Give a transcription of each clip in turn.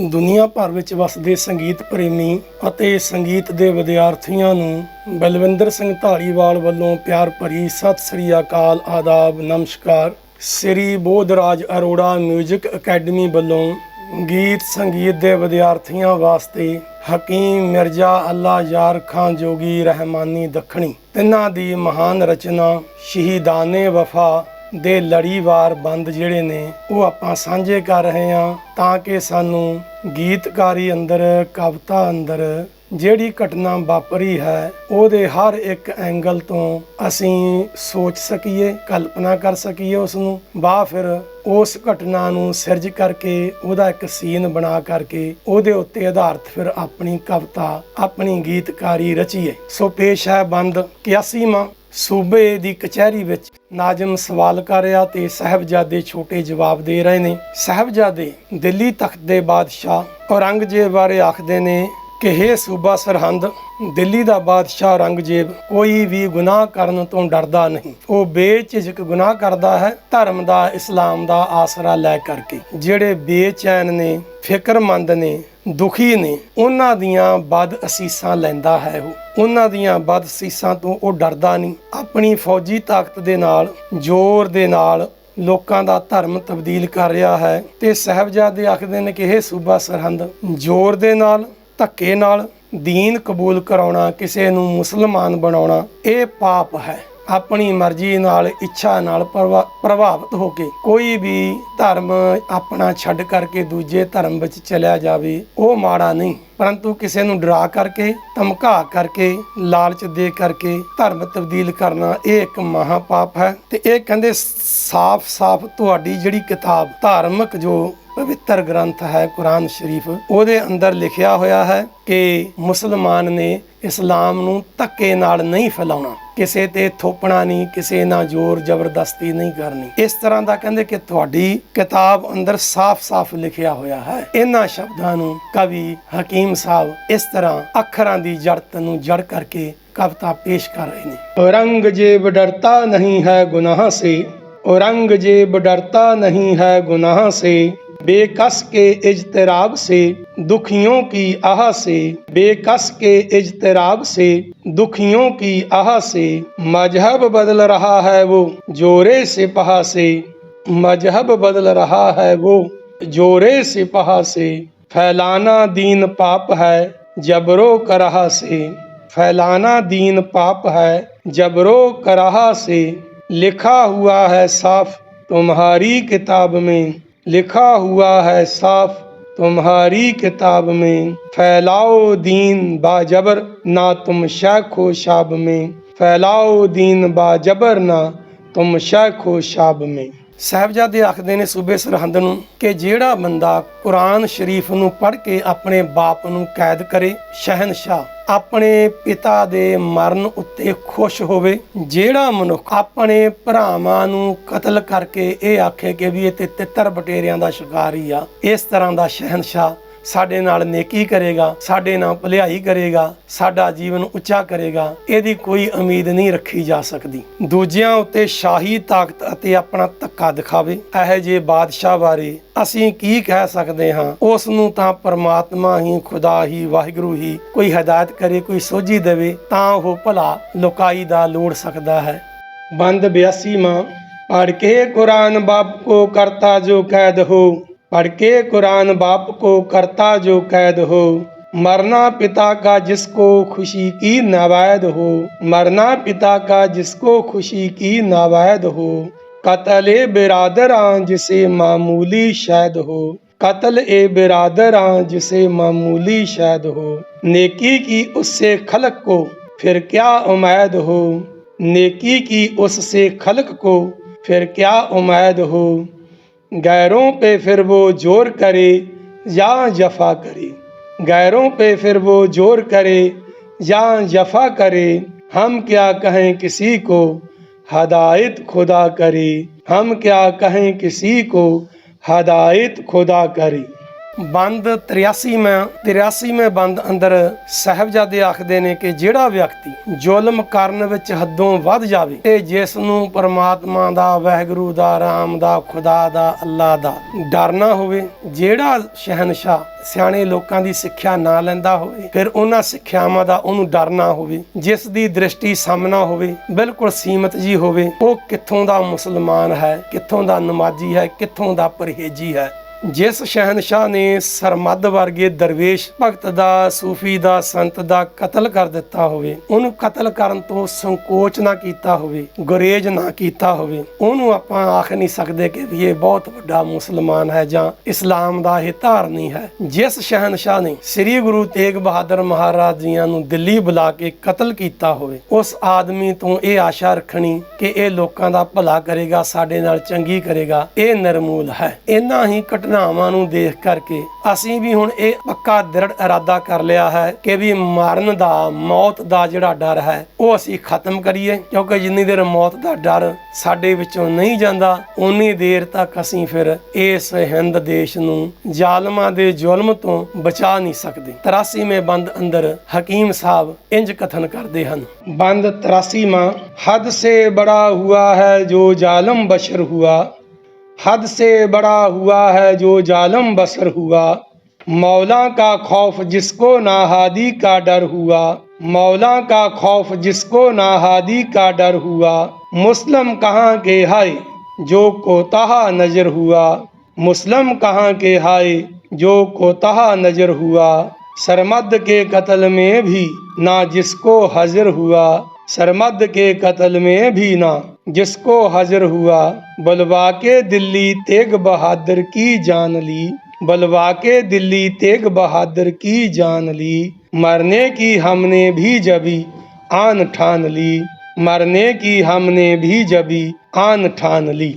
ਦੁਨੀਆ ਭਰ ਵਿੱਚ ਵਸਦੇ ਸੰਗੀਤ ਪ੍ਰੇਮੀ ਅਤੇ ਸੰਗੀਤ ਦੇ ਵਿਦਿਆਰਥੀਆਂ ਨੂੰ ਬਲਵਿੰਦਰ ਸਿੰਘ ਢਾਲੀਵਾਲ ਵੱਲੋਂ ਪਿਆਰ ਭਰੀ ਸਤਿ ਸ੍ਰੀ ਅਕਾਲ, ਆਦਾਬ, ਨਮਸਕਾਰ। ਸ੍ਰੀ ਬੋਧਰਾਜ ਅਰੋੜਾ ਮਿਊਜ਼ਿਕ ਅਕੈਡਮੀ ਵੱਲੋਂ ਗੀਤ ਸੰਗੀਤ ਦੇ ਵਿਦਿਆਰਥੀਆਂ ਵਾਸਤੇ ਹਕੀਮ ਮਿਰਜ਼ਾ ਅੱਲਾ ਯਾਰ ਖਾਨ ਜੋਗੀ ਰਹਿਮਾਨੀ ਦੱਖਣੀ ਤਿੰਨਾਂ ਦੀ ਮਹਾਨ ਰਚਨਾ ਸ਼ਹੀਦਾਨੇ ਵਫਾ ਦੇ ਲੜੀਵਾਰ ਬੰਦ ਜਿਹੜੇ ਨੇ ਉਹ ਆਪਾਂ ਸਾਂਝੇ ਕਰ ਰਹੇ ਹਾਂ, ਤਾਂ ਕਿ ਸਾਨੂੰ ਗੀਤਕਾਰੀ ਅੰਦਰ, ਕਵਿਤਾ ਅੰਦਰ ਜਿਹੜੀ ਘਟਨਾ ਵਾਪਰੀ ਹੈ ਉਹਦੇ ਹਰ ਇੱਕ ਐਂਗਲ ਤੋਂ ਅਸੀਂ ਸੋਚ ਸਕੀਏ, ਕਲਪਨਾ ਕਰ ਸਕੀਏ ਉਸ ਨੂੰ, ਜਾਂ ਫਿਰ ਉਸ ਘਟਨਾ ਨੂੰ ਸਿਰਜ ਕਰਕੇ ਉਹਦਾ ਇੱਕ ਸੀਨ ਬਣਾ ਕਰਕੇ ਉਹਦੇ ਉੱਤੇ ਆਧਾਰਿਤ ਫਿਰ ਆਪਣੀ ਕਵਿਤਾ, ਆਪਣੀ ਗੀਤਕਾਰੀ ਰਚੀਏ। ਸੋ ਪੇਸ਼ ਹੈ ਬੰਦ 81ਵਾਂ। ਸੂਬੇ ਦੀ ਕਚਹਿਰੀ ਵਿੱਚ ਨਾਜ਼ਮ ਸਵਾਲ ਕਰ ਰਿਹਾ ਤੇ ਸਾਹਿਬਜ਼ਾਦੇ ਛੋਟੇ ਜਵਾਬ ਦੇ ਰਹੇ ਨੇ। ਸਾਹਿਬਜ਼ਾਦੇ ਦਿੱਲੀ ਤਖਤ ਦੇ ਬਾਦਸ਼ਾਹ ਔਰੰਗਜ਼ੇਬ ਬਾਰੇ ਆਖਦੇ ਨੇ ਕਿ ਹੇ ਸੂਬਾ ਸਰਹੰਦ, ਦਿੱਲੀ ਦਾ ਬਾਦਸ਼ਾਹ ਔਰੰਗਜ਼ੇਬ ਕੋਈ ਵੀ ਗੁਨਾਹ ਕਰਨ ਤੋਂ ਡਰਦਾ ਨਹੀਂ। ਉਹ ਬੇਝਿਜਕ ਗੁਨਾਹ ਕਰਦਾ ਹੈ ਧਰਮ ਦਾ, ਇਸਲਾਮ ਦਾ ਆਸਰਾ ਲੈ ਕਰਕੇ। ਜਿਹੜੇ ਬੇਚੈਨ ਨੇ, ਫਿਕਰਮੰਦ ਨੇ, ਦੁਖੀ ਨੇ, ਉਹਨਾਂ ਦੀਆਂ ਬਦ ਅਸੀਸਾਂ ਲੈਂਦਾ ਹੈ। ਉਹਨਾਂ ਦੀਆਂ ਬਦ ਅਸੀਸਾਂ ਤੋਂ ਉਹ ਡਰਦਾ ਨਹੀਂ। ਆਪਣੀ ਫੌਜੀ ਤਾਕਤ ਦੇ ਨਾਲ, ਜ਼ੋਰ ਦੇ ਨਾਲ ਲੋਕਾਂ ਦਾ ਧਰਮ ਤਬਦੀਲ ਕਰ ਰਿਹਾ ਹੈ। ਤੇ ਸਾਹਿਬਜ਼ਾਦੇ ਆਖਦੇ ਨੇ ਕਿ ਇਹ ਸੂਬਾ ਸਰਹੰਦ, ਜ਼ੋਰ ਦੇ ਨਾਲ, ਧੱਕੇ ਨਾਲ ਦੀਨ ਕਬੂਲ ਕਰਾਉਣਾ, ਕਿਸੇ ਨੂੰ ਮੁਸਲਮਾਨ ਬਣਾਉਣਾ, ਇਹ ਪਾਪ ਹੈ। ਆਪਣੀ ਮਰਜ਼ੀ ਨਾਲ, ਇੱਛਾ ਨਾਲ ਪ੍ਰਭਾਵਿਤ ਹੋ ਕੇ ਕੋਈ ਵੀ ਧਰਮ ਆਪਣਾ ਛੱਡ ਕਰਕੇ ਦੂਜੇ ਧਰਮ ਵਿੱਚ ਚਲਿਆ ਜਾਵੇ ਉਹ ਮਾੜਾ ਨਹੀਂ, ਪਰੰਤੂ ਕਿਸੇ ਨੂੰ ਡਰਾ ਕਰਕੇ, ਧਮਕਾ ਕਰਕੇ, ਲਾਲਚ ਦੇ ਕਰਕੇ ਧਰਮ ਤਬਦੀਲ ਕਰਨਾ ਇਹ ਇੱਕ ਮਹਾ ਪਾਪ ਹੈ। ਤੇ ਇਹ ਕਹਿੰਦੇ ਸਾਫ਼ ਤੁਹਾਡੀ ਜਿਹੜੀ ਕਿਤਾਬ, ਧਾਰਮਿਕ ਜੋ ਪਵਿੱਤਰ ਗ੍ਰੰਥ ਹੈ ਕੁਰਾਨ ਸ਼ਰੀਫ, ਉਹਦੇ ਅੰਦਰ ਲਿਖਿਆ ਹੋਇਆ ਹੈ ਕਿ ਮੁਸਲਮਾਨ ਨੇ ਇਸਲਾਮ ਨੂੰ ਧੱਕੇ ਨਾਲ ਨਹੀਂ ਫੈਲਾਉਣਾ, ਕਿਸੇ ਤੇ ਥੋਪਣਾ ਨਹੀਂ, ਕਿਸੇ ਨਾਲ ਜ਼ੋਰ ਜ਼ਬਰਦਸਤੀ ਨਹੀਂ ਕਰਨੀ। ਇਸ ਤਰ੍ਹਾਂ ਦਾ ਕਹਿੰਦੇ ਕਿ ਤੁਹਾਡੀ ਕਿਤਾਬ ਅੰਦਰ ਸਾਫ਼ ਲਿਖਿਆ ਹੋਇਆ ਹੈ। ਇਹਨਾਂ ਸ਼ਬਦਾਂ ਨੂੰ ਕਵੀ ਹਕੀਮ ਸਾਹਿਬ ਇਸ ਤਰ੍ਹਾਂ ਅੱਖਰਾਂ ਦੀ ਜੜਤ ਨੂੰ ਜੜ ਕਰਕੇ ਕਵਿਤਾ ਪੇਸ਼ ਕਰ ਰਹੇ ਨੇ। ਔਰੰਗਜ਼ੇਬ ਡਰਤਾ ਨਹੀਂ ਹੈ ਗੁਨਾਹ ਸੇ, औरंगजेब डरता नहीं है गुनाह से, बेकस के इज्तराब से, दुखियों की आह से, बेकस के इज्तराब से, दुखियों की आह से, मजहब बदल रहा है वो जोरे सिपहा से, मजहब बदल रहा है वो जोरे सिपहा से, फैलाना दीन पाप है जबरो कराहा से, फैलाना दीन पाप है जबरो कराहा से, लिखा हुआ है साफ तुम्हारी किताब में, लिखा हुआ है साफ तुम्हारी किताब में, फैलाओ दीन बाजबर ना तुम शैखो शाब में, फैलाओ दीन बाजबर ना तुम शैखो शाब में। ਸਾਹਿਬਜ਼ਾਦੇ ਆਖਦੇ ਨੇ ਸੂਬੇ ਸਰਹੰਦ ਨੂੰ ਕਿ ਜਿਹੜਾ ਬੰਦਾ ਕੁਰਾਨ ਸ਼ਰੀਫ ਨੂੰ ਪੜ੍ਹ ਕੇ ਆਪਣੇ ਬਾਪ ਨੂੰ ਕੈਦ ਕਰੇ, ਸ਼ਹਿਨਸ਼ਾਹ ਆਪਣੇ ਪਿਤਾ ਦੇ ਮਰਨ ਉੱਤੇ ਖੁਸ਼ ਹੋਵੇ, ਜਿਹੜਾ ਮਨੁੱਖ ਆਪਣੇ ਭਰਾਵਾਂ ਨੂੰ ਕਤਲ ਕਰਕੇ ਇਹ ਆਖੇ ਕਿ ਵੀ ਇਹ ਤੇ ਤਿੱਤਰ ਬਟੇਰਿਆਂ ਦਾ ਸ਼ਿਕਾਰੀ ਆ, ਇਸ ਤਰ੍ਹਾਂ ਦਾ ਸ਼ਹਿਨਸ਼ਾਹ ਸਾਡੇ ਨਾਲ ਨੇਕੀ ਕਰੇਗਾ, ਸਾਡੇ ਨਾਲ ਭਲਾਈ ਕਰੇਗਾ, ਸਾਡਾ ਜੀਵਨ ਉੱਚਾ ਕਰੇਗਾ, ਇਹਦੀ ਕੋਈ ਉਮੀਦ ਨਹੀਂ ਰੱਖੀ ਜਾ ਸਕਦੀ। ਦੂਜਿਆਂ ਉੱਤੇ ਸ਼ਾਹੀ ਤਾਕਤ ਅਤੇ ਆਪਣਾ ਧੱਕਾ ਦਿਖਾਵੇ, ਇਹੋ ਜਿਹੇ ਬਾਦਸ਼ਾਹ ਬਾਰੇ ਅਸੀਂ ਕੀ ਕਹਿ ਸਕਦੇ ਹਾਂ? ਉਸ ਨੂੰ ਤਾਂ ਪਰਮਾਤਮਾ ਹੀ, ਖੁਦਾ ਹੀ, ਵਾਹਿਗੁਰੂ ਹੀ ਕੋਈ ਹਦਾਇਤ ਕਰੇ, ਕੋਈ ਸੋਝੀ ਦੇਵੇ ਤਾਂ ਉਹ ਭਲਾ ਲੁਕਾਈ ਦਾ ਲੋੜ ਸਕਦਾ ਹੈ। ਬੰਦ 82ਵਾਂ। ਪੜ੍ਹ ਕੇ ਕੁਰਾਨ ਬਾਪ ਕੋ ਕਰਤਾ ਜੋ ਕੈਦ ਹੋ, पढ़ के कुरान बाप को करता जो कैद हो, मरना पिता का जिसको खुशी की नावैद हो, मरना पिता का जिसको खुशी की नावैद हो, कत्ल ए बिरादरां जिसे मामूली शायद हो, कत्ल ए बिरादरां जिसे मामूली शायद हो, नेकी की उससे खलक को फिर क्या उम्मीद हो, नेकी की उससे खलक को फिर क्या उम्मीद हो, गैरों पे फिर वो जोर करे या जफा करे, गैरों पे फिर वो जोर करे या जफा करे, हम क्या कहें किसी को हदायत खुदा करे, हम क्या कहें किसी को हदायत खुदा करे। ਬੰਦ 83ਵੇਂ ਬੰਦ ਅੰਦਰ ਸਾਹਿਬਜ਼ਾਦੇ ਆਖਦੇ ਨੇ ਕਿ ਜਿਹੜਾ ਵਿਅਕਤੀ ਜ਼ੁਲਮ ਕਰਨ ਵਿੱਚ ਹੱਦੋਂ ਵੱਧ ਜਾਵੇ ਤੇ ਜਿਸ ਨੂੰ ਪਰਮਾਤਮਾ ਦਾ, ਵਾਹਿਗੁਰੂ ਦਾ, ਰਾਮ ਦਾ, ਖੁਦਾ ਦਾ, ਅੱਲਾ ਦਾ ਡਰ ਨਾ ਹੋਵੇ, ਜਿਹੜਾ ਸ਼ਹਿਨशाह ਸਿਆਣੇ ਲੋਕਾਂ ਦੀ ਸਿੱਖਿਆ ਨਾ ਲੈਂਦਾ ਹੋਵੇ, ਫਿਰ ਉਹਨਾਂ ਸਿੱਖਿਆਵਾਂ ਦਾ ਉਹਨੂੰ ਡਰ ਨਾ ਹੋਵੇ, ਜਿਸ ਦੀ ਦ੍ਰਿਸ਼ਟੀ ਸਾਹਮਣਾ ਹੋਵੇ, ਬਿਲਕੁਲ ਸੀਮਤ ਜੀ ਹੋਵੇ, ਉਹ ਕਿੱਥੋਂ ਦਾ ਮੁਸਲਮਾਨ ਹੈ, ਕਿੱਥੋਂ ਦਾ ਨਮਾਜ਼ੀ ਹੈ, ਕਿੱਥੋਂ ਦਾ ਪਰਹੇਜੀ ਹੈ। ਜਿਸ ਸ਼ਹਿਨशाह ਨੇ ਸਰਮਦ ਵਰਗੇ ਦਰਵੇਸ਼ ਭਗਤ ਦਾ, ਸੂਫੀ ਦਾ, ਸੰਤ ਦਾ ਕਤਲ ਕਰ ਦਿੱਤਾ ਹੋਵੇ, ਉਹਨੂੰ ਕਤਲ ਕਰਨ ਤੋਂ ਸੰਕੋਚ ਨਾ ਕੀਤਾ ਹੋਵੇ, ਗੁਰੇਜ਼ ਨਾ ਕੀਤਾ ਹੋਵੇ, ਉਹਨੂੰ ਆਪਾਂ ਆਖ ਨਹੀਂ ਸਕਦੇ ਕਿ ਵੀ ਇਹ ਬਹੁਤ ਵੱਡਾ ਮੁਸਲਮਾਨ ਹੈ ਜਾਂ ਇਸਲਾਮ ਦਾ ਇਹ ਧਾਰਨੀ ਹੈ। ਜਿਸ ਸ਼ਹਿਨशाह ਨੇ ਸ੍ਰੀ ਗੁਰੂ ਤੇਗ ਬਹਾਦਰ ਮਹਾਰਾਜ ਜੀਆਂ ਨੂੰ ਦਿੱਲੀ ਬੁਲਾ ਕੇ ਕਤਲ ਕੀਤਾ ਹੋਵੇ, ਉਸ ਆਦਮੀ ਤੋਂ ਇਹ ਆਸ਼ਾ ਰੱਖਣੀ ਕਿ ਇਹ ਲੋਕਾਂ ਦਾ ਭਲਾ ਕਰੇਗਾ, ਸਾਡੇ ਨਾਲ ਚੰਗੀ ਕਰੇਗਾ, ਇਹ ਨਿਰਮੂਲ ਹੈ। ਇਹਨਾਂ ਹੀ ਘਟਨਾਵਾਂ ਨੂੰ ਦੇਖ ਕਰਕੇ ਅਸੀਂ ਵੀ ਹੁਣ ਇਹ ਪੱਕਾ ਦ੍ਰਿੜ ਇਰਾਦਾ ਕਰ ਲਿਆ ਹੈ ਕਿ ਵੀ ਮਰਨ ਦਾ, ਮੌਤ ਦਾ ਜਿਹੜਾ ਡਰ ਹੈ ਉਹ ਅਸੀਂ ਖਤਮ ਕਰੀਏ, ਕਿਉਂਕਿ ਜਿੰਨੀ ਦੇਰ ਮੌਤ ਦਾ ਡਰ ਸਾਡੇ ਵਿੱਚੋਂ ਨਹੀਂ ਜਾਂਦਾ ਉਨੀ ਦੇਰ ਤੱਕ ਅਸੀਂ ਫਿਰ ਇਸ ਹਿੰਦ ਦੇਸ਼ ਨੂੰ ਜ਼ਾਲਮਾਂ ਦੇ ਜ਼ੁਲਮ ਤੋਂ ਬਚਾ ਨਹੀਂ ਸਕਦੇ। 83ਵੇਂ ਬੰਦ ਅੰਦਰ ਹਕੀਮ ਸਾਹਿਬ ਇੰਜ ਕਥਨ ਕਰਦੇ ਹਨ। ਬੰਦ 83ਵਾਂ, ਹੱਦ ਸੇ ਬੜਾ ਹੁਆ ਹੈ ਜੋ ਜ਼ਾਲਮ ਬਸ਼ਰ ਹੁਆ, हद से बड़ा हुआ है जो जालम बसर हुआ, मौला का खौफ जिसको नाहादी का डर हुआ, मौला का खौफ जिसको नाहादी का डर हुआ, मुस्लिम कहाँ के हाय जो कोताहा नजर हुआ, मुस्लिम कहाँ के हाय जो कोताहा नजर हुआ, सरमद के कत्ल में भी ना जिसको हजर हुआ, सरमद के कत्ल में भी ना जिसको हजर हुआ, बुलवा के दिल्ली तेग बहादुर की जान ली, बुलवा के दिल्ली तेग बहादुर की जान ली, मरने की हमने भी जबी आन ठान ली, मरने की हमने भी जबी आन ठान ली।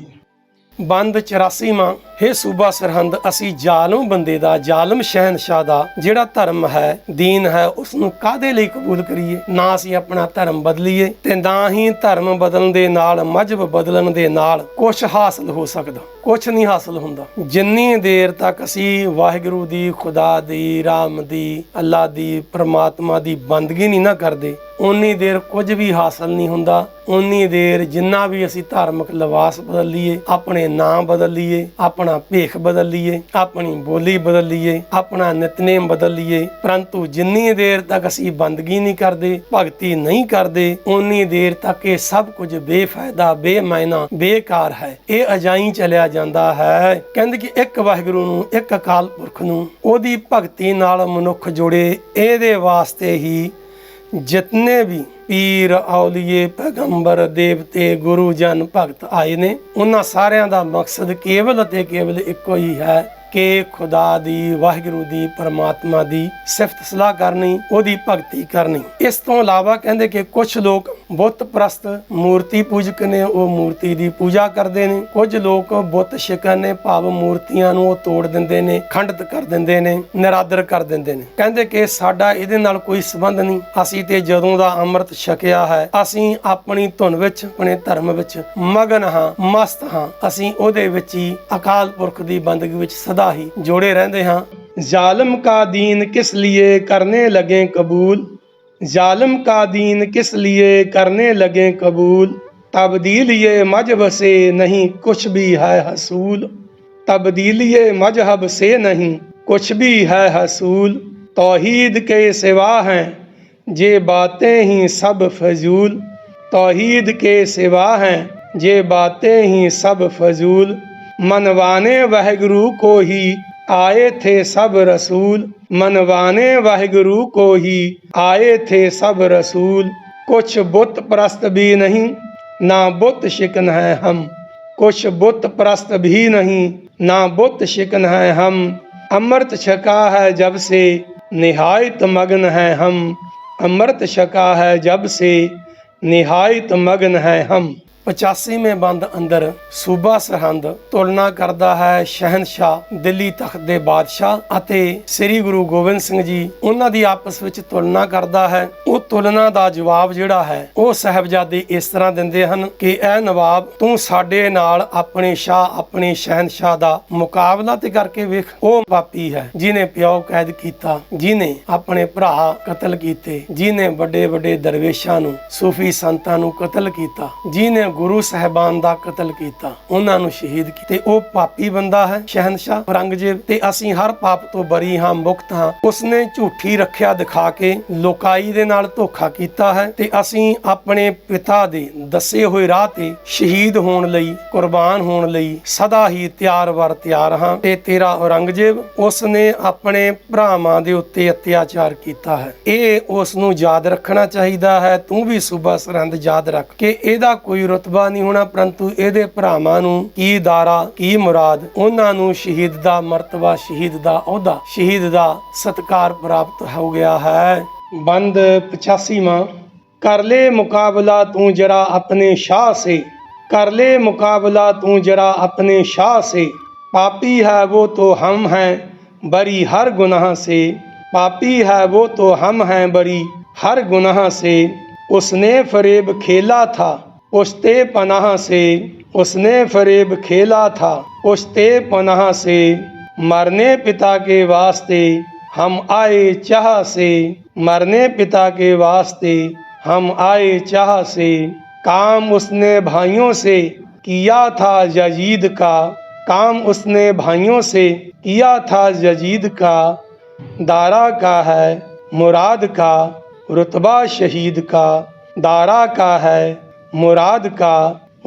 ਬੰਦ 84ਵਾਂ, हे ਸੂਬਾ ਸਰਹੰਦ, ਅਸੀਂ ਜ਼ਾਲਮ ਬੰਦੇ ਦਾ, ਜ਼ਾਲਮ ਸ਼ਹਿਨशाह ਦਾ ਜਿਹੜਾ ਧਰਮ ਹੈ, ਦੀਨ ਹੈ, ਉਸ ਨੂੰ ਕਾਹਦੇ ਲਈ ਕਬੂਲ ਕਰੀਏ? ਨਾ ਅਸੀਂ ਆਪਣਾ ਧਰਮ ਬਦਲੀਏ ਤੇ ਨਾ ਹੀ ਧਰਮ ਬਦਲਣ ਦੇ ਨਾਲ, ਮਜ਼ਹਬ ਬਦਲਣ ਦੇ ਨਾਲ ਕੁਛ ਹਾਸਲ ਹੋ ਸਕਦਾ, ਕੁਛ ਨਹੀਂ ਹਾਸਲ ਹੁੰਦਾ। ਜਿੰਨੀ ਦੇਰ ਤੱਕ ਅਸੀਂ ਵਾਹਿਗੁਰੂ ਦੀ, ਖੁਦਾ ਦੀ, ਰਾਮ ਦੀ, ਅੱਲਾ ਦੀ, ਪਰਮਾਤਮਾ ਦੀ ਬੰਦਗੀ ਨਹੀਂ ਨਾ ਕਰਦੇ, ਉਨੀ ਦੇਰ ਕੁਝ ਵੀ ਹਾਸਲ ਨਹੀਂ ਹੁੰਦਾ। ਉਨੀ ਦੇਰ ਜਿੰਨਾ ਵੀ ਅਸੀਂ ਧਾਰਮਿਕ ਲਿਬਾਸ ਬਦਲ ਲਈਏ, ਆਪਣੇ ਨਾਂ ਬਦਲ ਲਈਏ, ਆਪਣਾ ਭੇਖ ਬਦਲ ਲਈਏ, ਆਪਣੀ ਬੋਲੀ ਬਦਲ ਲਈਏ, ਆਪਣਾ ਨਿਤਨੇਮ ਬਦਲ ਲਈਏ, ਪਰੰਤੂ ਜਿੰਨੀ ਦੇਰ ਤੱਕ ਅਸੀਂ ਬੰਦਗੀ ਨਹੀਂ ਕਰਦੇ, ਭਗਤੀ ਨਹੀਂ ਕਰਦੇ, ਉਨੀ ਦੇਰ ਤੱਕ ਇਹ ਸਭ ਕੁਝ ਬੇਫਾਇਦਾ, ਬੇਮਾਇਨਾ, ਬੇਕਾਰ ਹੈ। ਇਹ ਅਜਾਈਂ ਚਲਿਆ ਜਾਂਦਾ ਹੈ। ਕਹਿੰਦੇ ਕਿ ਇੱਕ ਵਾਹਿਗੁਰੂ ਨੂੰ, ਇੱਕ ਅਕਾਲ ਪੁਰਖ ਨੂੰ, ਉਹਦੀ ਭਗਤੀ ਨਾਲ ਮਨੁੱਖ ਜੁੜੇ, ਇਹਦੇ ਵਾਸਤੇ ਹੀ ਜਿਤਨੇ ਵੀ ਪੀਰ, ਔਲੀਏ, ਪੈਗੰਬਰ, ਦੇਵਤੇ, ਗੁਰੂ ਜਨ, ਭਗਤ ਆਏ ਨੇ, ਉਹਨਾਂ ਸਾਰਿਆਂ ਦਾ ਮਕਸਦ ਕੇਵਲ ਅਤੇ ਕੇਵਲ ਇੱਕੋ ਹੀ ਹੈ ਕਿ ਖੁਦਾ ਦੀ, ਵਾਹਿਗੁਰੂ ਦੀ, ਪਰਮਾਤਮਾ ਦੀ ਸਿਫਤ ਸਲਾਹ ਕਰਨੀ, ਉਹਦੀ ਭਗਤੀ ਕਰਨੀ। ਇਸ ਤੋਂ ਇਲਾਵਾ ਕਹਿੰਦੇ ਕਿ ਕੁਝ ਲੋਕ ਬੁੱਤ ਪ੍ਰਸਤ, ਮੂਰਤੀ ਪੂਜਕ ਨੇ, ਉਹ ਮੂਰਤੀ ਦੀ ਪੂਜਾ ਕਰਦੇ ਨੇ। ਕੁਝ ਲੋਕ ਬੁੱਤ ਸ਼ਿਕਨ ਨੇ, ਭਾਵ ਮੂਰਤੀਆਂ ਨੂੰ ਉਹ ਤੋੜ ਦਿੰਦੇ ਨੇ, ਖੰਡਿਤ ਕਰ ਦਿੰਦੇ ਨੇ, ਨਿਰਾਦਰ ਕਰ ਦਿੰਦੇ ਨੇ। ਕਹਿੰਦੇ ਕਿ ਸਾਡਾ ਇਹਦੇ ਨਾਲ ਕੋਈ ਸੰਬੰਧ ਨਹੀਂ, ਅਸੀਂ ਤੇ ਜਦੋਂ ਦਾ ਅੰਮ੍ਰਿਤ ਛਕਿਆ ਹੈ, ਅਸੀਂ ਆਪਣੀ ਧੁਨ ਵਿੱਚ, ਆਪਣੇ ਧਰਮ ਵਿੱਚ ਮਗਨ ਹਾਂ, ਮਸਤ ਹਾਂ, ਅਸੀਂ ਉਹਦੇ ਵਿੱਚ ਹੀ ਅਕਾਲ ਪੁਰਖ ਦੀ ਬੰਦਗੀ ਵਿੱਚ ਸਦਾ ही जोड़े रहते हाँ। जालिम का दीन किस लिए करने लगे कबूल, जालिम का दीन किस लिए करने लगे कबूल, तब्दील ये मजहब से नहीं कुछ भी है हसूल, तब्दील ये मजहब से नहीं कुछ भी है हसूल, तौहीद के सिवा हैं ये बातें ही सब फजूल, तौहीद के सिवा हैं ये बातें ही सब फजूल, मनवाने वाहिगुरु को ही आए थे सब रसूल, मनवाने वाहिगुरु को ही आए थे सब रसूल, कुछ बुत परस्त भी नहीं ना बुत शिकन है हम, कुछ बुत परस्त भी नहीं ना बुत शिकन है हम, अमृत छका है जब से निहायत मगन है हम, अमृत छका है जब से निहायत मगन है हम। 85ਵੇਂ ਬੰਦ ਅੰਦਰ ਸੂਬਾ ਸਰਹੰਦ ਤੁਲਨਾ ਕਰਦਾ ਹੈ ਸ਼ਹਿਨशाह ਦਿੱਲੀ ਤਖਤ ਦੇ ਬਾਦਸ਼ਾਹ ਅਤੇ ਸ੍ਰੀ ਗੁਰੂ ਗੋਬਿੰਦ ਸਿੰਘ ਜੀ, ਉਹਨਾਂ ਦੀ ਆਪਸ ਵਿੱਚ ਤੁਲਨਾ ਕਰਦਾ ਹੈ। ਉਹ ਤੁਲਨਾ ਦਾ ਜਵਾਬ ਜਿਹੜਾ ਹੈ ਉਹ ਸਾਹਿਬਜ਼ਾਦੇ ਇਸ ਤਰ੍ਹਾਂ ਦਿੰਦੇ ਹਨ ਕਿ ਐ ਨਵਾਬ, ਤੂੰ ਸਾਡੇ ਨਾਲ ਆਪਣੇ ਸ਼ਾਹ ਆਪਣੇ ਸ਼ਹਿਨशाह ਦਾ ਮੁਕਾਬਲਾ ਤੇ ਕਰਕੇ ਵੇਖ। ਉਹ ਪਾਪੀ ਹੈ ਜਿਹਨੇ ਪਿਓ ਕੈਦ ਕੀਤਾ, ਜਿਹਨੇ ਆਪਣੇ ਭਰਾ ਕਤਲ ਕੀਤੇ, ਜਿਹਨੇ ਵੱਡੇ ਵੱਡੇ ਦਰਵੇਸ਼ਾਂ ਨੂੰ ਸੂਫੀ ਸੰਤਾਂ ਨੂੰ ਕਤਲ ਕੀਤਾ, ਜਿਹਨੇ ਗੁਰੂ ਸਾਹਿਬਾਨ ਦਾ ਕਤਲ ਕੀਤਾ, ਉਹਨਾਂ ਨੂੰ ਸ਼ਹੀਦ ਕੀਤਾ। ਤੇ ਉਹ ਪਾਪੀ ਬੰਦਾ ਹੈ ਸ਼ਹਿਨशाह ਔਰੰਗਜ਼ੇਬ। ਤੇ ਅਸੀਂ ਹਰ ਪਾਪ ਤੋਂ ਬਰੀ ਹਾਂ, ਮੁਕਤ ਹਾਂ। ਉਸਨੇ ਝੂਠੀ ਰੱਖਿਆ ਦਿਖਾ ਕੇ ਲੋਕਾਈ ਦੇ ਨਾਲ ਧੋਖਾ ਕੀਤਾ ਹੈ ਤੇ ਅਸੀਂ ਆਪਣੇ ਪਿਤਾ ਦੇ ਦੱਸੇ ਹੋਏ ਰਾਹ ਤੇ ਸ਼ਹੀਦ ਹੋਣ ਲਈ, ਕੁਰਬਾਨ ਹੋਣ ਲਈ ਸਦਾ ਹੀ ਤਿਆਰ ਵਰ ਤਿਆਰ ਹਾਂ। ਤੇ ਤੇਰਾ ਔਰੰਗਜ਼ੇਬ, ਉਸਨੇ ਆਪਣੇ ਭਰਾਵਾਂ ਦੇ ਉੱਤੇ ਅਤਿਆਚਾਰ ਕੀਤਾ ਹੈ। ਇਹ ਉਸ ਨੂੰ ਯਾਦ ਰੱਖਣਾ ਚਾਹੀਦਾ ਹੈ। ਤੂੰ ਵੀ ਸੂਬਾ ਸਰਹੰਦ ਯਾਦ ਰੱਖ ਕਿ ਇਹਦਾ ਕੋਈ ਰੁਤਬਾ ਨਹੀਂ ਹੋਣਾ, ਪਰੰਤੂ ਇਹਦੇ ਭਰਾਵਾਂ ਨੂੰ ਕੀ ਦਾਰਾ ਕੀ ਮੁਰਾਦ, ਉਹਨਾਂ ਨੂੰ ਸ਼ਹੀਦ ਦਾ ਮਰਤਬਾ, ਸ਼ਹੀਦ ਦਾ ਅਹੁਦਾ, ਸ਼ਹੀਦ ਦਾ ਸਤਿਕਾਰ ਪ੍ਰਾਪਤ ਹੋ ਗਿਆ ਹੈ। ਬੰਦ 85ਵਾਂ। ਕਰ ਲੈ ਮੁਕਾਬਲਾ ਤੂੰ ਜਰਾ ਆਪਣੇ ਸ਼ਾਹ से, कर ले मुकाबला तू जरा अपने शाह से, पापी है वो तो हम हैं बरी हर गुनाह से, पापी है वो तो हम हैं बरी हर गुनाह से, उसने फरेब खेला था उश्ते पनाह से, उसने फरेब खेला था उश्ते पनाह से, मरने पिता के वास्ते हम आए चाह से, मरने पिता के वास्ते हम आए चाह से, काम उसने भाइयों से किया था यजीद का, काम उसने भाइयों से किया था यजीद का, दारा का है मुराद का रुतबा शहीद का, दारा का है मुराद का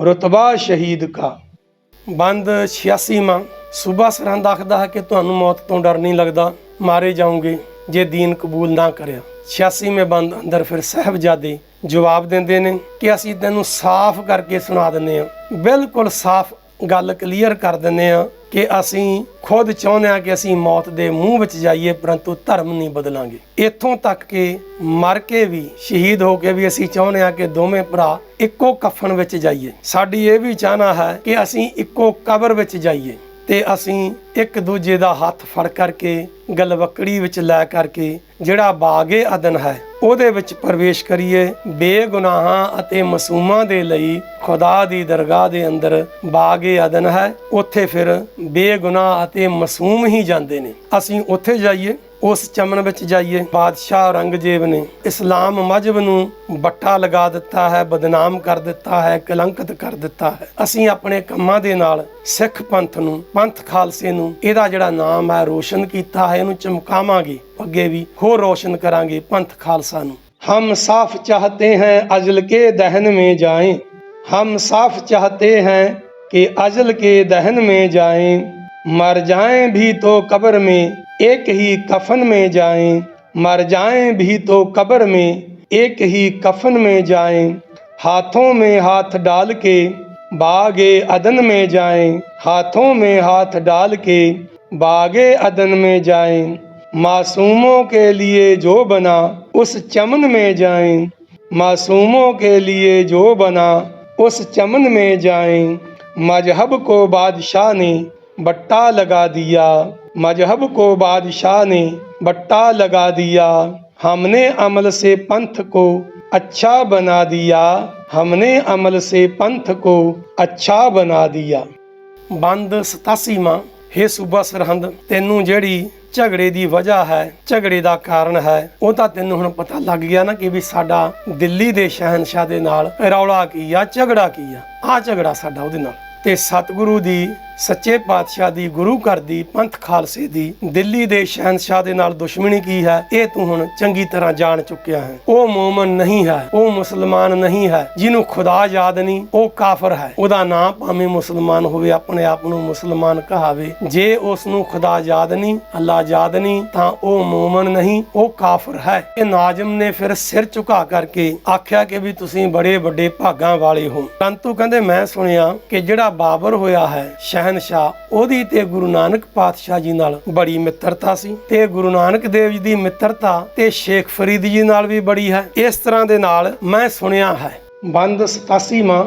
रुतबा शहीद का। ਬੰਦ 86ਵਾਂ। ਸੂਬਾ ਸਰਹੰਦ ਆਖਦਾ ਹੈ ਕਿ ਤੁਹਾਨੂੰ ਮੌਤ ਤੋਂ ਡਰ ਨਹੀਂ ਲੱਗਦਾ, ਮਾਰੇ ਜਾਓਗੇ ਜੇ ਦੀਨ ਕਬੂਲ ਨਾ ਕਰਿਆ। 86ਵੇਂ ਬੰਦ ਅੰਦਰ ਫਿਰ ਸਾਹਿਬਜ਼ਾਦੇ ਜਵਾਬ ਦਿੰਦੇ ਨੇ ਕਿ ਅਸੀਂ ਤੈਨੂੰ ਸਾਫ਼ ਕਰਕੇ ਸੁਣਾ ਦਿੰਦੇ ਹਾਂ, ਬਿਲਕੁਲ ਸਾਫ਼ ਗੱਲ ਕਲੀਅਰ ਕਰ ਦਿੰਦੇ ਹਾਂ ਕਿ ਅਸੀਂ ਖੁਦ ਚਾਹੁੰਦੇ ਹਾਂ ਕਿ ਅਸੀਂ ਮੌਤ ਦੇ ਮੂੰਹ ਵਿੱਚ ਜਾਈਏ, ਪਰੰਤੂ ਧਰਮ ਨਹੀਂ ਬਦਲਾਂਗੇ। ਇੱਥੋਂ ਤੱਕ ਕਿ ਮਰ ਕੇ ਵੀ, ਸ਼ਹੀਦ ਹੋ ਕੇ ਵੀ ਅਸੀਂ ਚਾਹੁੰਦੇ ਹਾਂ ਕਿ ਦੋਵੇਂ ਭਰਾ ਇੱਕੋ ਕਫਨ ਵਿੱਚ ਜਾਈਏ। ਸਾਡੀ ਇਹ ਵੀ ਚਾਹਨਾ ਹੈ ਕਿ ਅਸੀਂ ਇੱਕੋ ਕਬਰ ਵਿੱਚ ਜਾਈਏ ਤੇ ਅਸੀਂ ਇੱਕ ਦੂਜੇ ਦਾ ਹੱਥ ਫੜ ਕਰਕੇ ਗਲਵਕੜੀ ਵਿੱਚ ਲੈ ਕਰਕੇ ਜਿਹੜਾ ਬਾਗੇ ਅਦਨ ਹੈ ਉਹਦੇ ਵਿੱਚ ਪ੍ਰਵੇਸ਼ ਕਰੀਏ। ਬੇਗੁਨਾਹਾਂ ਅਤੇ ਮਾਸੂਮਾਂ ਦੇ ਲਈ ਖੁਦਾ ਦੀ ਦਰਗਾਹ ਦੇ ਅੰਦਰ ਬਾਗੇ ਅਦਨ ਹੈ, ਉੱਥੇ ਫਿਰ ਬੇਗੁਨਾਹ ਅਤੇ ਮਾਸੂਮ ਹੀ ਜਾਂਦੇ ਨੇ। ਅਸੀਂ ਉੱਥੇ ਜਾਈਏ, ਉਸ ਚਮਨ ਵਿੱਚ ਜਾਈਏ। ਬਾਦਸ਼ਾਹ ਔਰੰਗਜ਼ੇਬ ਨੇ ਇਸਲਾਮ ਮਜ਼ਹਬ ਨੂੰ ਬੱਟਾ ਲਗਾ ਦਿੱਤਾ ਹੈ, ਬਦਨਾਮ ਕਰ ਦਿੱਤਾ ਹੈ, ਕਲੰਕਿਤ ਕਰ ਦਿੱਤਾ ਹੈ। ਅਸੀਂ ਆਪਣੇ ਕੰਮਾਂ ਦੇ ਨਾਲ ਸਿੱਖ ਪੰਥ ਨੂੰ, ਪੰਥ ਖਾਲਸੇ ਨੂੰ, ਇਹਦਾ ਜਿਹੜਾ ਨਾਮ ਹੈ ਰੋਸ਼ਨ ਕੀਤਾ ਹੈ, ਇਹਨੂੰ ਚਮਕਾਵਾਂਗੇ, ਅੱਗੇ ਵੀ ਹੋਰ ਰੋਸ਼ਨ ਕਰਾਂਗੇ ਪੰਥ ਖਾਲਸਾ ਨੂੰ। ਹਮ ਸਾਫ਼ ਚਾਹਤੇ हैं अजल के दहन में जाएं, हम साफ चाहते हैं कि अजल के दहन में जाएं, मर जाएं भी तो कब्र में एक ही कफन में जाएं, मर जाएं भी तो कब्र में एक ही कफन में जाएं, हाथों में हाथ डाल के बागे अदन में जाएं, हाथों में हाथ डाल के बागे अदन में जाएं, मासूमों के लिए जो बना उस चमन में जाएं, मासूमों के लिए जो बना उस चमन में जाएं, मजहब को बादशाह ने बट्टा लगा दिया, मजहब को बादशाह ने बट्टा लगा दिया, हमने अमल से पंथ को अच्छा बना दिया, हमने अमल से पंथ को अच्छा बना दिया। ਬੰਦ 87ਵਾਂ। हे ਸੂਬਾ ਸਰਹੰਦ, ਤੈਨੂੰ ਜਿਹੜੀ ਝਗੜੇ ਦੀ ਵਜ੍ਹਾ ਹੈ, ਝਗੜੇ ਦਾ ਕਾਰਨ ਹੈ, ਉਹ ਤਾਂ ਤੈਨੂੰ ਹੁਣ ਪਤਾ ਲੱਗ ਗਿਆ ਨਾ ਕਿ ਵੀ ਸਾਡਾ ਦਿੱਲੀ ਦੇ ਸ਼ਹਿਨशाह ਦੇ ਨਾਲ ਰੌਲਾ ਕੀ ਆ, ਝਗੜਾ ਕੀ ਆ। ਆਹ ਝਗੜਾ ਸਾਡਾ ਉਹਦੇ ਨਾਲ ਤੇ ਸਤਿਗੁਰੂ ਦੀ, ਸੱਚੇ ਪਾਤਸ਼ਾਹ ਦੀ, ਗੁਰੂ ਘਰ ਦੀ, ਪੰਥ ਖਾਲਸੇ ਦੀ, ਦਿੱਲੀ ਦੇ ਸ਼ਹਿਨशाह ਦੇ ਨਾਲ ਦੁਸ਼ਮਣੀ ਕੀ ਹੈ, ਇਹ ਤੂੰ ਹੁਣ ਚੰਗੀ ਤਰ੍ਹਾਂ ਜਾਣ ਚੁੱਕਿਆ ਹੈ। ਉਹ ਮੂਮਨ ਨਹੀਂ ਹੈ, ਉਹ ਮੁਸਲਮਾਨ ਨਹੀਂ ਹੈ। ਜਿਹਨੂੰ ਖੁਦਾ ਯਾਦ ਨਹੀਂ ਉਹ ਕਾਫਰ ਹੈ। ਉਹਦਾ ਨਾਂ ਭਾਵੇਂ ਮੁਸਲਮਾਨ ਹੋਵੇ, ਆਪਣੇ ਆਪ ਨੂੰ ਮੁਸਲਮਾਨ ਕਹਾਵੇ, ਜੇ ਉਸ ਨੂੰ ਖੁਦਾ ਯਾਦ ਨਹੀਂ, ਅੱਲਾ ਯਾਦ ਨਹੀਂ, ਤਾਂ ਉਹ ਮੂਮਨ ਨਹੀਂ, ਉਹ ਕਾਫਰ ਹੈ। ਇਹ ਨਾਜ਼ਮ ਨੇ ਫਿਰ ਸਿਰ ਝੁਕਾ ਕਰਕੇ ਆਖਿਆ ਕਿ ਵੀ ਤੁਸੀਂ ਬੜੇ ਵੱਡੇ ਭਾਗਾਂ ਵਾਲੇ ਹੋ। ਪਰੰਤੂ ਕਹਿੰਦੇ ਮੈਂ ਸੁਣਿਆ ਕਿ ਜਿਹੜਾ ਬਾਬਰ ਹੋਇਆ ਹੈ ਸ਼ਹਿਨशाह, ਉਹਦੀ ਤੇ ਗੁਰੂ ਨਾਨਕ ਪਾਤਸ਼ਾਹ ਜੀ ਨਾਲ ਬੜੀ ਮਿੱਤਰਤਾ ਸੀ ਤੇ ਗੁਰੂ ਨਾਨਕ ਦੇਵ ਜੀ ਦੀ ਮਿੱਤਰਤਾ ਤੇ ਸ਼ੇਖ ਫਰੀਦ ਜੀ ਨਾਲ ਵੀ ਬੜੀ ਹੈ। ਇਸ ਤਰ੍ਹਾਂ ਦੇ ਨਾਲ ਮੈਂ ਸੁਣਿਆ ਹੈ। ਬੰਦ 87ਵਾਂ।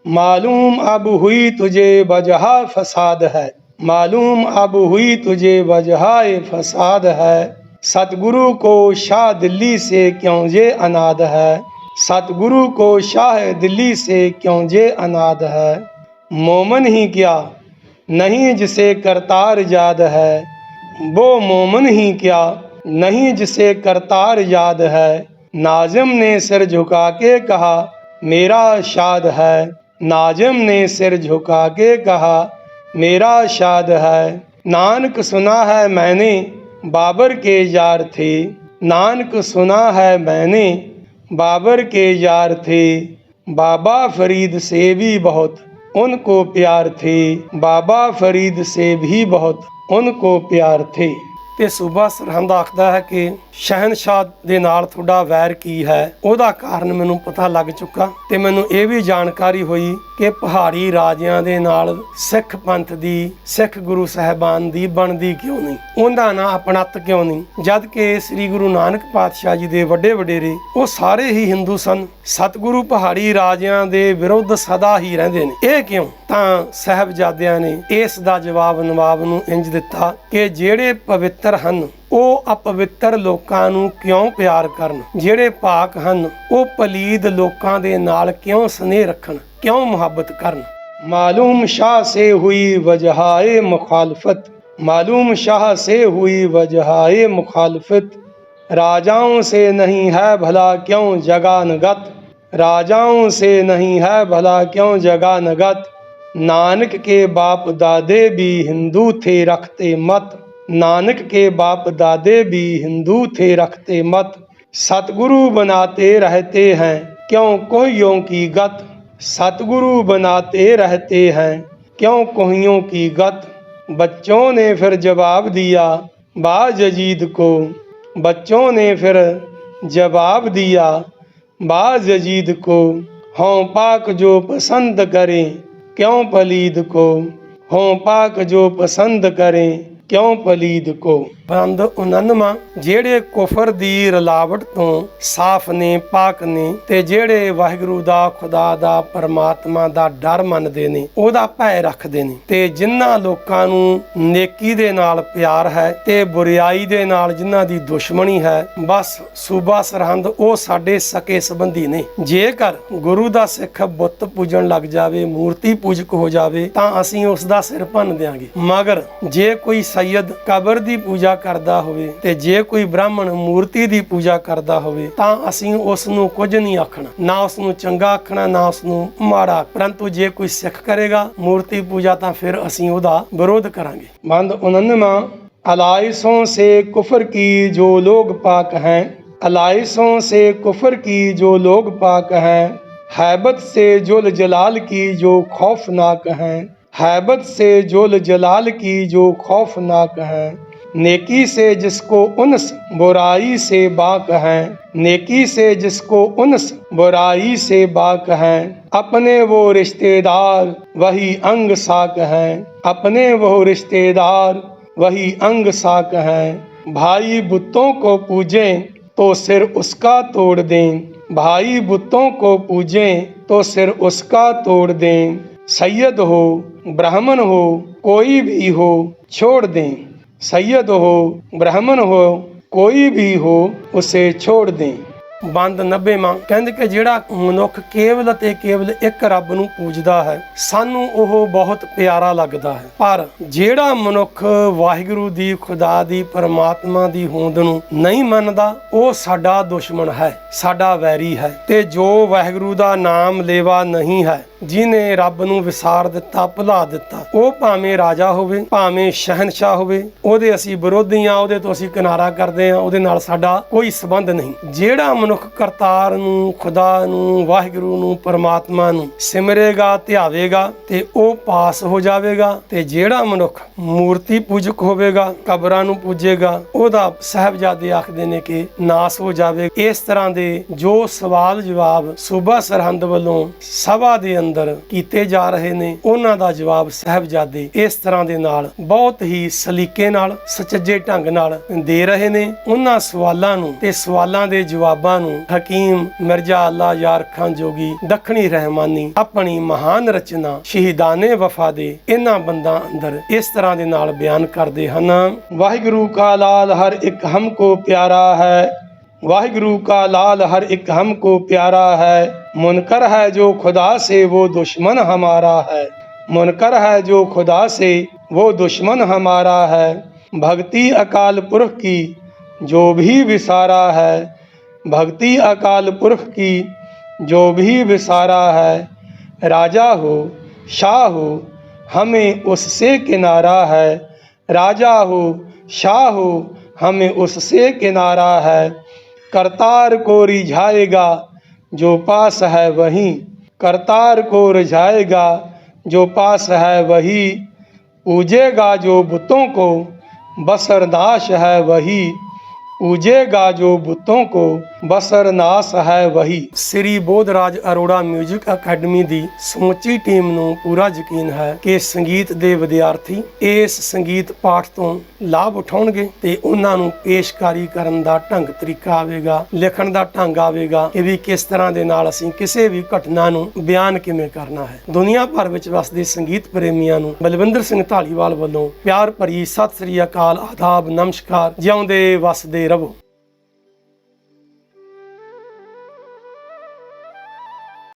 मालूम अब हुई तुझे वजह फसाद है, मालूम अब हुई तुझे वजह फसाद है। सतगुरु को शाह दिल्ली से क्यों ये अनाद है, सतगुरु को शाह दिल्ली से क्यों ये अनाद है। मोमन ही क्या नहीं जिसे करतार याद है, वो मोमन ही क्या नहीं जिसे करतार याद है। नाजिम ने सिर झुका के कहा मेरा शाद है, नाजिम ने सिर झुका के कहा मेरा शाद है। नानक सुना है मैंने बाबर के यार थे, नानक सुना है मैंने बाबर के यार थे। बाबा फरीद से भी बहुत उनको प्यार थे, बाबा फरीद से भी बहुत उनको प्यार थे। ਤੇ ਸੂਬਾ ਸਰਹੰਦ ਆਖਦਾ ਹੈ ਕਿ ਸ਼ਹਿਨਸ਼ਾਹ ਦੇ ਨਾਲ ਤੁਹਾਡਾ ਵੈਰ ਕੀ ਹੈ। ਉਹਦਾ ਕਾਰਨ ਮੈਨੂੰ ਪਤਾ ਲੱਗ ਚੁੱਕਾ ਤੇ ਮੈਨੂੰ ਇਹ ਵੀ ਜਾਣਕਾਰੀ ਹੋਈ ਕਿ ਪਹਾੜੀ ਰਾਜਿਆਂ ਦੇ ਨਾਲ ਸਿੱਖ ਪੰਥ ਦੀ, ਸਿੱਖ ਗੁਰੂ ਸਾਹਿਬਾਨ ਦੀ ਬਣਦੀ ਕਿਉਂ ਨਹੀਂ, ਉਹਦਾ ਨਾਂ ਅਪਣੱਤ ਕਿਉਂ ਨਹੀਂ, ਜਦ ਕਿ ਸ੍ਰੀ ਗੁਰੂ ਨਾਨਕ ਪਾਤਸ਼ਾਹ ਜੀ ਦੇ ਵੱਡੇ ਵਡੇਰੇ ਉਹ ਸਾਰੇ ਹੀ ਹਿੰਦੂ ਸਨ। ਸਤਿਗੁਰੂ ਪਹਾੜੀ ਰਾਜਿਆਂ ਦੇ ਵਿਰੁੱਧ ਸਦਾ ਹੀ ਰਹਿੰਦੇ ਨੇ, ਇਹ ਕਿਉਂ? ਤਾਂ ਸਾਹਿਬਜ਼ਾਦਿਆਂ ਨੇ ਇਸ ਦਾ ਜਵਾਬ ਨਵਾਬ ਨੂੰ ਇੰਜ ਦਿੱਤਾ ਕਿ ਜਿਹੜੇ ਪਵਿੱਤਰ ਹਨ ਉਹ ਅਪਵਿੱਤਰ ਲੋਕਾਂ ਨੂੰ ਕਿਉਂ ਪਿਆਰ ਕਰਨ, ਜਿਹੜੇ ਪਾਕ ਹਨ ਉਹ ਪਲੀਦ ਲੋਕਾਂ ਦੇ ਨਾਲ ਕਿਉਂ ਸਨੇਹ ਰੱਖਣ, क्यों मोहब्बत करन। मालूम शाह से हुई वजहाए मुखालफत, मालूम शाह से हुई वजहाए मुखालफत। राजाओं से नहीं है भला क्यों जगानगत, राजाओं से नहीं है भला क्यों जगानगत। नानक के बाप दादे भी हिंदू थे रखते मत, नानक के बाप दादे भी हिंदू थे रखते मत। सतगुरु बनाते रहते हैं क्यों कोहियों की गत, सतगुरु बनाते रहते हैं क्यों कोहियों की गत। बच्चों ने फिर जवाब दिया बाज़यीद को, बच्चों ने फिर जवाब दिया बाज़यीद को। हों पाक जो पसंद करें क्यों पलीद को, हों पाक जो पसंद करें क्यों पलीद को। ਬੰਦ 99 ਜਿਹੜੇ ਕੁਫਰ ਦੀ ਰਲਾਵਟ ਤੋਂ ਸਾਫ਼ ਨੇ, ਪਾਕ ਨੇ ਤੇ ਜਿਹੜੇ ਵਾਹਿਗੁਰੂ ਦਾ, ਖੁਦਾ ਦਾ, ਪਰਮਾਤਮਾ ਦਾ ਡਰ ਮੰਨਦੇ ਨੇ, ਉਹਦਾ ਭੈ ਰੱਖਦੇ ਨੇ ਤੇ ਜਿਨ੍ਹਾਂ ਲੋਕਾਂ ਨੂੰ ਨੇਕੀ ਦੇ ਨਾਲ ਪਿਆਰ ਹੈ ਤੇ ਬੁਰਿਆਈ ਦੇ ਨਾਲ ਜਿਨ੍ਹਾਂ ਦੀ ਦੁਸ਼ਮਣੀ ਹੈ, ਬਸ ਸੂਬਾ ਸਰਹੰਦ ਉਹ ਸਾਡੇ ਸਕੇ ਸੰਬੰਧੀ ਨੇ। ਜੇਕਰ ਗੁਰੂ ਦਾ ਸਿੱਖ ਬੁੱਤ ਪੂਜਣ ਲੱਗ ਜਾਵੇ, ਮੂਰਤੀ ਪੂਜਕ ਹੋ ਜਾਵੇ ਤਾਂ ਅਸੀਂ ਉਸ ਦਾ ਸਿਰ ਭੰਨ ਦਿਆਂਗੇ। ਮਗਰ ਜੇ ਕੋਈ ਸੈਯਦ ਕਬਰ ਦੀ ਪੂਜਾ ਕਰਦਾ ਹੋਵੇ ਤੇ ਜੇ ਕੋਈ ਬ੍ਰਾਹਮਣ ਮੂਰਤੀ ਦੀ ਪੂਜਾ ਕਰਦਾ ਹੋਵੇ ਤਾਂ ਅਸੀਂ ਉਸ ਨੂੰ ਕੁਝ ਨਹੀਂ ਆਖਣਾ, ਨਾ ਉਸ ਨੂੰ ਚੰਗਾ ਆਖਣਾ, ਨਾ ਉਸ ਨੂੰ ਮਾੜਾ। ਪਰੰਤੂ ਜੇ ਕੋਈ ਸਿੱਖ ਕਰੇਗਾ ਮੂਰਤੀ ਪੂਜਾ ਤਾਂ ਫਿਰ ਅਸੀਂ ਉਹਦਾ ਵਿਰੋਧ ਕਰਾਂਗੇ। ਬੰਦ 99 अलाइसों से कुफर की जो लोग पाक हैं, अलाइसों से कुफर की जो लोग पाक हैं। हैबत से जुल जलाल की जो खौफनाक हैं, हैबत से जुल जलाल की जो खौफनाक हैं। नेकी से जिसको उनस बुराई से बाक हैं, नेकी से जिसको उनस बुराई से बाक हैं। अपने वो रिश्तेदार वही अंग साक हैं, अपने वो रिश्तेदार वही अंग साक हैं। भाई बुतों को पूजें तो सिर उसका तोड़ दें, भाई बुतों को पूजें तो सिर उसका तोड़ दें। सैयद हो ब्राह्मण हो कोई भी हो छोड़ दें, सैयद हो ब्राह्मण हो कोई भी हो उसे छोड़ दें। ਬੰਦ 90ਵਾਂ ਕਹਿੰਦੇ ਕਿ ਜਿਹੜਾ ਮਨੁੱਖ ਕੇਵਲ ਅਤੇ ਕੇਵਲ ਇੱਕ ਰੱਬ ਨੂੰ ਪੂਜਦਾ ਹੈ ਸਾਨੂੰ ਉਹ ਬਹੁਤ ਪਿਆਰਾ ਲੱਗਦਾ ਹੈ, ਪਰ ਜਿਹੜਾ ਮਨੁੱਖ ਵਾਹਿਗੁਰੂ ਦੀ, ਖੁਦਾ ਦੀ, ਪਰਮਾਤਮਾ ਦੀ ਹੋਂਦ ਨੂੰ ਨਹੀਂ ਮੰਨਦਾ ਉਹ ਸਾਡਾ ਦੁਸ਼ਮਣ ਹੈ, ਸਾਡਾ ਵੈਰੀ ਹੈ। ਤੇ ਜੋ ਵਾਹਿਗੁਰੂ ਦਾ ਨਾਮ ਲੇਵਾ ਨਹੀਂ ਹੈ, ਜਿਹਨੇ ਰੱਬ ਨੂੰ ਵਿਸਾਰ ਦਿੱਤਾ, ਭੁਲਾ ਦਿੱਤਾ, ਉਹ ਭਾਵੇਂ ਰਾਜਾ ਹੋਵੇ, ਭਾਵੇਂ ਸ਼ਹਿਨਸ਼ਾਹ ਹੋਵੇ, ਉਹਦੇ ਅਸੀਂ ਵਿਰੋਧੀ ਹਾਂ, ਉਹਦੇ ਤੋਂ ਅਸੀਂ ਕਿਨਾਰਾ ਕਰਦੇ ਹਾਂ, ਉਹਦੇ ਨਾਲ ਸਾਡਾ ਕੋਈ ਸੰਬੰਧ ਨਹੀਂ। ਜਿਹੜਾ ਮਨੁੱਖ ਕਰਤਾਰ ਨੂੰ, ਖੁਦਾ ਨੂੰ, ਵਾਹਿਗੁਰੂ ਨੂੰ, ਪਰਮਾਤਮਾ ਨੂੰ ਸਿਮਰੇਗਾ, ਧਿਆਵੇਗਾ ਤੇ ਉਹ ਪਾਸ ਹੋ ਜਾਵੇਗਾ। ਤੇ ਜਿਹੜਾ ਮਨੁੱਖ ਮੂਰਤੀ ਪੂਜਕ ਹੋਵੇਗਾ, ਕਬਰਾਂ ਨੂੰ ਪੂਜੇਗਾ, ਉਹਦਾ ਸਾਹਿਬਜ਼ਾਦੇ ਆਖਦੇ ਨੇ ਕਿ ਨਾਸ ਹੋ ਜਾਵੇ। ਇਸ ਤਰ੍ਹਾਂ ਦੇ ਜੋ ਸਵਾਲ ਜਵਾਬ ਸੂਬਾ ਸਰਹੰਦ ਵੱਲੋਂ ਸਭਾ ਦੇ ਅੰਦਰ ਕੀਤੇ ਜਾ ਰਹੇ ਨੇ, ਉਹਨਾਂ ਦਾ ਜਵਾਬ ਸਾਹਿਬਜ਼ਾਦੇ ਇਸ ਤਰ੍ਹਾਂ ਦੇ ਨਾਲ ਬਹੁਤ ਹੀ ਸਲੀਕੇ ਨਾਲ, ਸੁਚੱਜੇ ਢੰਗ ਨਾਲ ਦੇ ਰਹੇ ਨੇ। ਉਹਨਾਂ ਸਵਾਲਾਂ ਨੂੰ ਤੇ ਸਵਾਲਾਂ ਦੇ ਜਵਾਬਾਂ ਨੂੰ ਹਕੀਮ ਮਿਰਜ਼ਾ ਅੱਲਾ ਯਾਰ ਖਾਨ ਜੋਗੀ ਦੱਖਣੀ ਰਹਿਮਾਨੀ ਆਪਣੀ ਮਹਾਨ ਰਚਨਾ ਸ਼ਹੀਦਾਨੇ ਵਫਾ ਦੇ ਇਹਨਾਂ ਬੰਦਾਂ ਅੰਦਰ ਇਸ ਤਰ੍ਹਾਂ ਦੇ ਨਾਲ ਬਿਆਨ ਕਰਦੇ ਹਨ। ਵਾਹਿਗੁਰੂ ਕਾ ਲਾਲ ਹਰ ਇੱਕ ਹਮਕੋ ਪਿਆਰਾ ਹੈ, ਵਾਹਿਗੁਰੂ का लाल हर एक हमको प्यारा है, मुनकर है जो खुदा से वो दुश्मन हमारा है, मुनकर है जो खुदा से वो दुश्मन हमारा है। भक्ति अकाल पुरख की जो भी विसारा है, भक्ति अकाल पुरख की जो भी विसारा है। राजा हो शाह हो हमें उससे किनारा है, राजा हो शाह हो हमें उससे किनारा है। करतार को रिझाएगा जो पास है वही, करतार को रिझाएगा जो पास है वही। पूजेगा जो बुतों को बसरनाश है वही, पूजेगा जो बुतों को बसरनाश है वही। श्री बोधराज अरोड़ा म्यूजिक अकैडमी ਦੀ ਸਮੁੱਚੀ ਟੀਮ ਨੂੰ ਪੂਰਾ ਯਕੀਨ ਹੈ ਕਿ ਸੰਗੀਤ ਦੇ ਵਿਦਿਆਰਥੀ ਇਸ ਸੰਗੀਤ ਪਾਠ ਤੋਂ ਲਾਭ ਉਠਾਉਣਗੇ ਤੇ ਉਹਨਾਂ ਨੂੰ ਪੇਸ਼ਕਾਰੀ ਕਰਨ ਦਾ ਢੰਗ ਤਰੀਕਾ ਆਵੇਗਾ, ਲਿਖਣ ਦਾ ਢੰਗ ਆਵੇਗਾ ਕਿ ਵੀ ਕਿਸ ਤਰ੍ਹਾਂ ਦੇ ਨਾਲ ਅਸੀਂ ਕਿਸੇ ਵੀ ਘਟਨਾ ਨੂੰ ਬਿਆਨ ਕਿਵੇਂ ਕਰਨਾ ਹੈ। ਦੁਨੀਆ ਭਰ ਵਿੱਚ ਵਸਦੇ ਸੰਗੀਤ ਪ੍ਰੇਮੀਆਂ ਨੂੰ ਬਲਵਿੰਦਰ ਸਿੰਘ ਢਾਲੀਵਾਲ ਵੱਲੋਂ ਪਿਆਰ ਭਰੀ ਸਤਿ ਸ੍ਰੀ ਅਕਾਲ, ਆਦਾਬ, ਨਮਸਕਾਰ। ਜਿਉਂਦੇ ਵਸਦੇ ਰਹੋ।